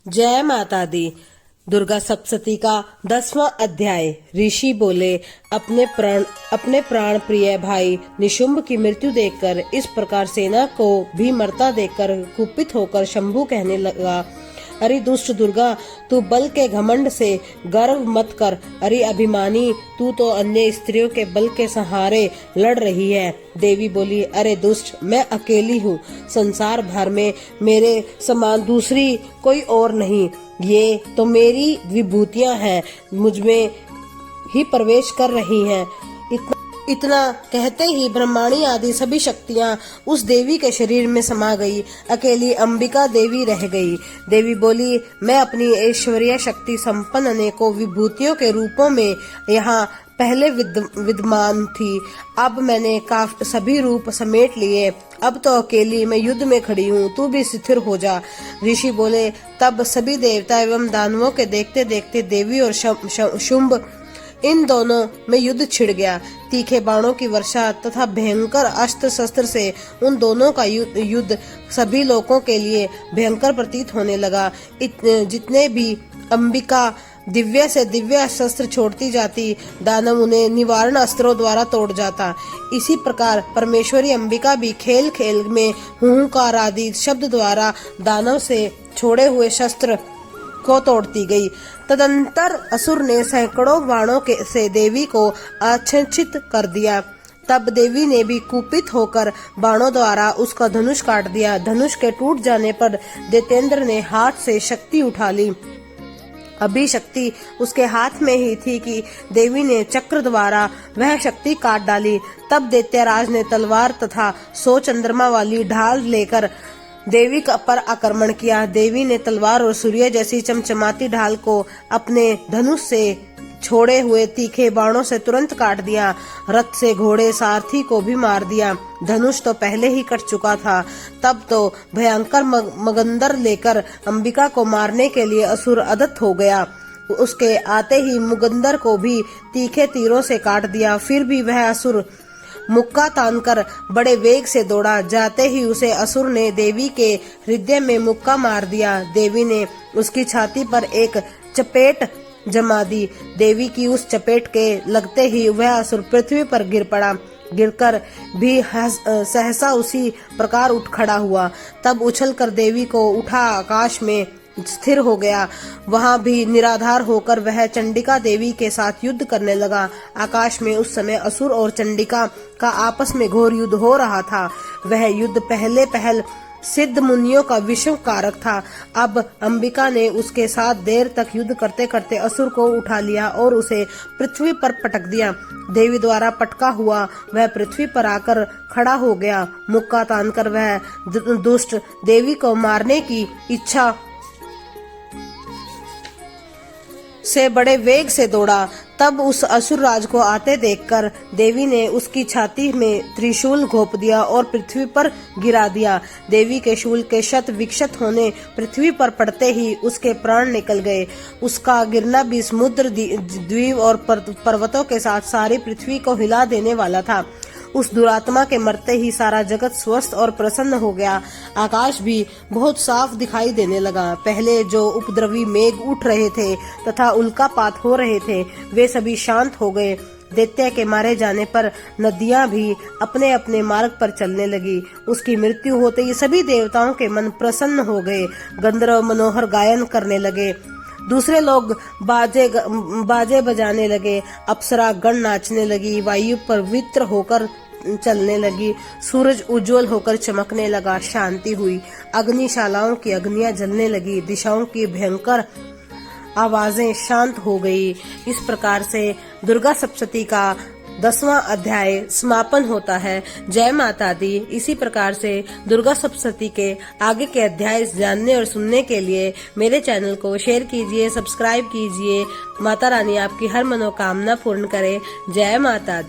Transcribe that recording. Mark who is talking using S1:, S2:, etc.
S1: जय माता दी। दुर्गा सप्तशती का 10वां अध्याय। ऋषि बोले, अपने प्राण प्रिय भाई निशुंभ की मृत्यु देखकर, इस प्रकार सेना को भी मरता देखकर कुपित होकर शंभु कहने लगा, अरे दुष्ट दुर्गा, तू बल के घमंड से गर्व मत कर। अरे अभिमानी, तू तो अन्य स्त्रियों के बल के सहारे लड़ रही है। देवी बोली, अरे दुष्ट, मैं अकेली हूँ। संसार भर में मेरे समान दूसरी कोई और नहीं। ये तो मेरी विभूतियाँ हैं, मुझमें ही प्रवेश कर रही हैं। इतना कहते ही ब्रह्माणी आदि सभी शक्तियां उस देवी के शरीर में समा गई। अकेली अंबिका देवी रह गई। देवी बोली, मैं अपनी ऐश्वर्य शक्ति संपन्न अनेकों विभूतियों के रूपों में यहाँ पहले विद्यमान थी। अब मैंने सभी रूप समेट लिए। अब तो अकेली मैं युद्ध में खड़ी हूँ, तू भी स्थिर हो जा। ऋषि बोले, तब सभी देवता एवं दानवों के देखते देखते देवी और शुंभ इन दोनों में युद्ध छिड़ गया। तीखे बाणों की वर्षा तथा भयंकर अस्त्र शस्त्र से उन दोनों का युद्ध सभी लोगों के लिए भयंकर प्रतीत होने लगा। जितने भी अंबिका दिव्य से दिव्य शस्त्र छोड़ती जाती, दानव उन्हें निवारण अस्त्रों द्वारा तोड़ जाता। इसी प्रकार परमेश्वरी अंबिका भी खेल खेल में हुंकार आदि शब्द द्वारा दानव से छोड़े हुए शस्त्र को तोड़ती गई। तदंतर असुर ने सैकड़ों बाणों से देवी को आच्छादित कर दिया। तब देवी ने भी कुपित होकर बाणों द्वारा उसका धनुष काट दिया। धनुष के टूट जाने पर दैत्येंद्र ने हाथ से शक्ति उठा ली। अभी शक्ति उसके हाथ में ही थी कि देवी ने चक्र द्वारा वह शक्ति काट डाली। तब दैत्यराज ने तलवार तथा 100 चंद्रमा वाली ढाल लेकर देवी पर आक्रमण किया। देवी ने तलवार और सूर्य जैसी चमचमाती ढाल को अपने धनुष से छोड़े हुए तीखे बाणों से तुरंत काट दिया। रथ से घोड़े सारथी को भी मार दिया। धनुष तो पहले ही कट चुका था। तब तो भयंकर मगंदर लेकर अंबिका को मारने के लिए असुर अदत्त हो गया। उसके आते ही मुगंदर को भी तीखे तीरों से काट दिया। फिर भी वह असुर मुक्का तानकर बड़े वेग से दौड़ा। जाते ही उसे असुर ने देवी के हृदय में मुक्का मार दिया। देवी ने उसकी छाती पर एक चपेट जमा दी। देवी की उस चपेट के लगते ही वह असुर पृथ्वी पर गिर पड़ा। गिरकर भी सहसा उसी प्रकार उठ खड़ा हुआ। तब उछलकर देवी को उठा आकाश में स्थिर हो गया। वहां भी निराधार होकर वह चंडिका देवी के साथ युद्ध करने लगा। आकाश में उस समय असुर और चंडिका का आपस में घोर युद्ध हो रहा था। वह युद्ध पहल सिद्ध मुनियों का विश्व कारक था। अब अंबिका ने उसके साथ देर तक युद्ध करते करते असुर को उठा लिया और उसे पृथ्वी पर पटक दिया। देवी द्वारा पटका हुआ वह पृथ्वी पर आकर खड़ा हो गया। मुक्का तानकर वह दुष्ट देवी को मारने की इच्छा से बड़े वेग से दौड़ा। तब उस असुर राज को आते देखकर देवी ने उसकी छाती में त्रिशूल घोंप दिया और पृथ्वी पर गिरा दिया। देवी के शूल के शत विक्षत होने पृथ्वी पर पड़ते ही उसके प्राण निकल गए। उसका गिरना भी समुद्र, द्वीप और पर्वतों के साथ सारी पृथ्वी को हिला देने वाला था। उस दुरात्मा के मरते ही सारा जगत स्वस्थ और प्रसन्न हो गया। आकाश भी बहुत साफ दिखाई देने लगा। पहले जो उपद्रवी मेघ उठ रहे थे तथा उल्कापात हो रहे थे, वे सभी शांत हो गए। दैत्य के मारे जाने पर नदियां भी अपने अपने मार्ग पर चलने लगी। उसकी मृत्यु होते ही सभी देवताओं के मन प्रसन्न हो गए। गंधर्व मनोहर गायन करने लगे। दूसरे लोग बाजे बजाने लगे। अप्सरा गण नाचने लगी। वायु पवित्र होकर चलने लगी। सूरज उज्जवल होकर चमकने लगा। शांति हुई। अग्निशालाओं की अग्नियां जलने लगी। दिशाओं की भयंकर आवाजें शांत हो गई। इस प्रकार से दुर्गा सप्तशती का 10वां अध्याय समापन होता है। जय माता दी। इसी प्रकार से दुर्गा सप्तशती के आगे के अध्याय जानने और सुनने के लिए मेरे चैनल को शेयर कीजिए, सब्सक्राइब कीजिए। माता रानी आपकी हर मनोकामना पूर्ण करे। जय माता दी।